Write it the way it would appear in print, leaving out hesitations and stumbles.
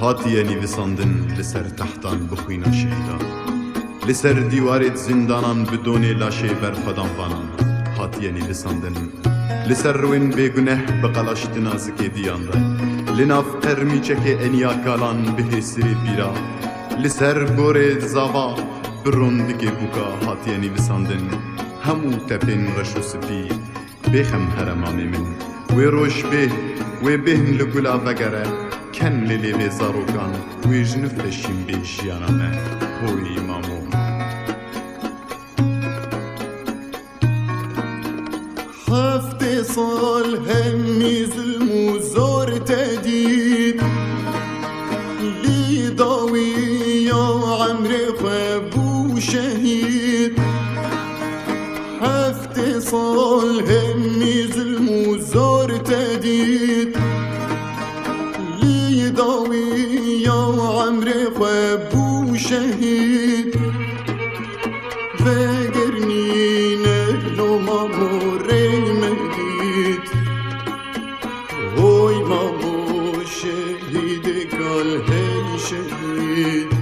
هاتیه نویساندن لسر تحتان بخوینا شهیدا لسر دیوارت زندانان بدون لاشه برخدان بانان هاتیه نویساندن لسر روین بگنه بقلاشت نازکی دیان لناف قرمی چکه انیا کالان به سری پیرا لسر گوره زاوا برندگی بوکا هاتیه نویساندن همو تپین رش و سپی بخم هرمامی من و روش به و بهن لگولا وگره کن لیلی و زاروگان و جنف لشیم بیشیانامه هوی مامو هفت سال همی ظلم و زار تدید لی داوی یا عمر خواب شهید هفت سال همی ظلم و زار تدید لی داوی یا عمر خواب شهید وگرنین لو ماموره مدید هوی مامو شهید کال هی شهید